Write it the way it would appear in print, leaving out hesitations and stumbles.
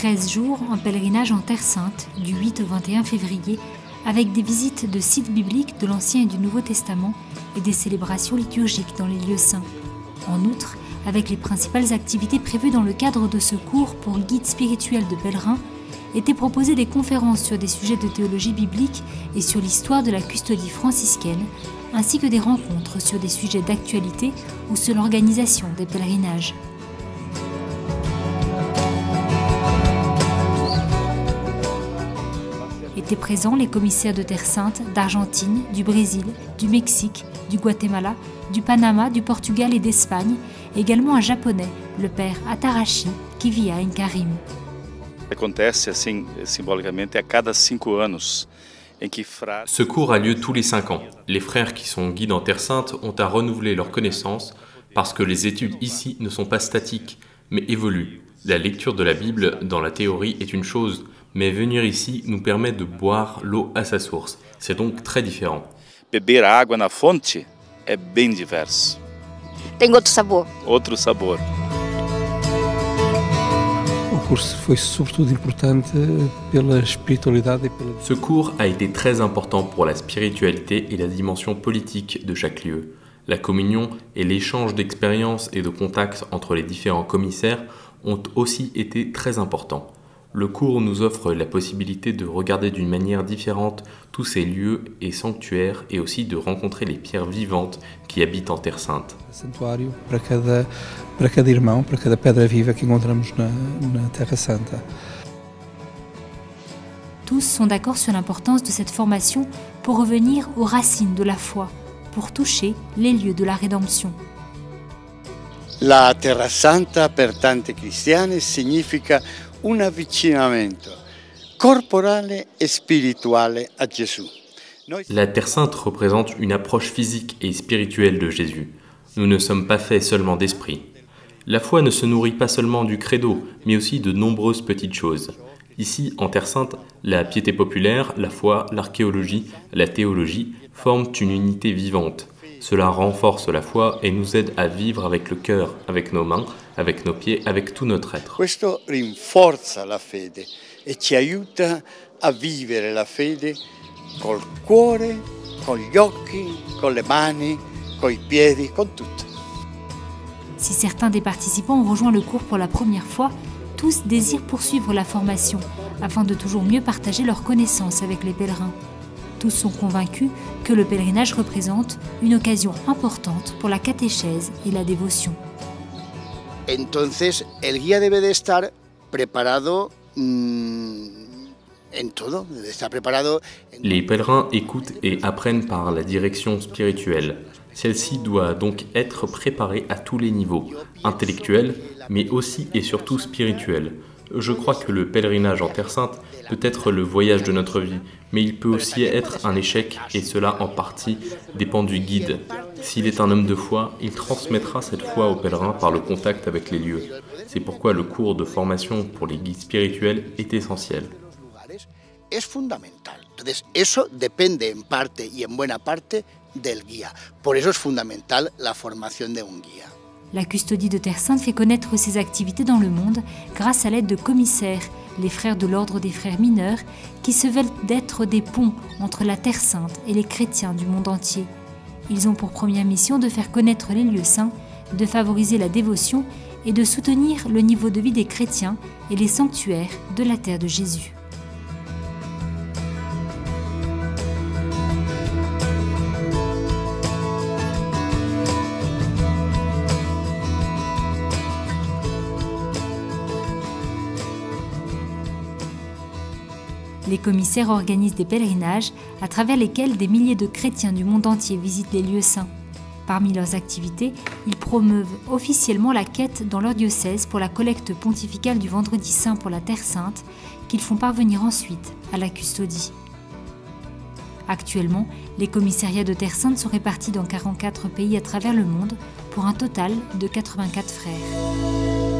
13 jours en pèlerinage en Terre Sainte, du 8 au 21 février, avec des visites de sites bibliques de l'Ancien et du Nouveau Testament et des célébrations liturgiques dans les lieux saints. En outre, avec les principales activités prévues dans le cadre de ce cours pour guide spirituel de pèlerins, étaient proposées des conférences sur des sujets de théologie biblique et sur l'histoire de la custodie franciscaine, ainsi que des rencontres sur des sujets d'actualité ou sur l'organisation des pèlerinages. Étaient présents les commissaires de Terre Sainte, d'Argentine, du Brésil, du Mexique, du Guatemala, du Panama, du Portugal et d'Espagne, également un japonais, le père Atarashi, qui vit à Inkarim. Acontece assim, simbolicamente a cada 5 anos. Ce cours a lieu tous les 5 ans. Les frères qui sont guides en Terre Sainte ont à renouveler leurs connaissances parce que les études ici ne sont pas statiques, mais évoluent. La lecture de la Bible dans la théorie est une chose, mais venir ici nous permet de boire l'eau à sa source. C'est donc très différent. Beber a água na fonte é bem diverso. Tem outro sabor. Outro sabor. Ce cours a été très important pour la spiritualité et la dimension politique de chaque lieu. La communion et l'échange d'expériences et de contacts entre les différents commissaires ont aussi été très importants. Le cours nous offre la possibilité de regarder d'une manière différente tous ces lieux et sanctuaires et aussi de rencontrer les pierres vivantes qui habitent en Terre Sainte. Para cada irmão, para cada pedra viva que encontramos na Terra Santa. Tous sont d'accord sur l'importance de cette formation pour revenir aux racines de la foi, pour toucher les lieux de la rédemption. La Terra Santa per tante cristiane significa un avvicinamento corporale e spirituale a Gesù. La Terre Sainte représente une approche physique et spirituelle de Jésus. Nous ne sommes pas faits seulement d'esprit. La foi ne se nourrit pas seulement du credo, mais aussi de nombreuses petites choses. Ici, en Terre Sainte, la piété populaire, la foi, l'archéologie, la théologie forment une unité vivante. Cela renforce la foi et nous aide à vivre avec le cœur, avec nos mains, avec nos pieds, avec tout notre être. Questo rinforza la fede e ci aiuta a vivere la fede col cuore, con gli occhi, con le mani, coi piedi, con tutto. Si certains des participants ont rejoint le cours pour la première fois, tous désirent poursuivre la formation afin de toujours mieux partager leurs connaissances avec les pèlerins. Tous sont convaincus que le pèlerinage représente une occasion importante pour la catéchèse et la dévotion. Entonces, el guía debe de estar preparado en todo, debe estar preparado. Les pèlerins écoutent et apprennent par la direction spirituelle. Celle-ci doit donc être préparée à tous les niveaux, intellectuels, mais aussi et surtout spirituels. Je crois que le pèlerinage en Terre Sainte peut être le voyage de notre vie, mais il peut aussi être un échec, et cela en partie dépend du guide. S'il est un homme de foi, il transmettra cette foi aux pèlerins par le contact avec les lieux. C'est pourquoi le cours de formation pour les guides spirituels est essentiel. Es fundamental. Entonces, eso depende en parte y en buena parte del guía. Por eso es fundamental la formación de un guía. La custodie de Terre Sainte fait connaître ses activités dans le monde grâce à l'aide de commissaires, les frères de l'ordre des frères mineurs, qui se veulent d'être des ponts entre la Terre Sainte et les chrétiens du monde entier. Ils ont pour première mission de faire connaître les lieux saints, de favoriser la dévotion et de soutenir le niveau de vie des chrétiens et les sanctuaires de la terre de Jésus. Les commissaires organisent des pèlerinages à travers lesquels des milliers de chrétiens du monde entier visitent les lieux saints. Parmi leurs activités, ils promeuvent officiellement la quête dans leur diocèse pour la collecte pontificale du Vendredi Saint pour la Terre Sainte, qu'ils font parvenir ensuite à la custodie. Actuellement, les commissariats de Terre Sainte sont répartis dans 44 pays à travers le monde pour un total de 84 frères.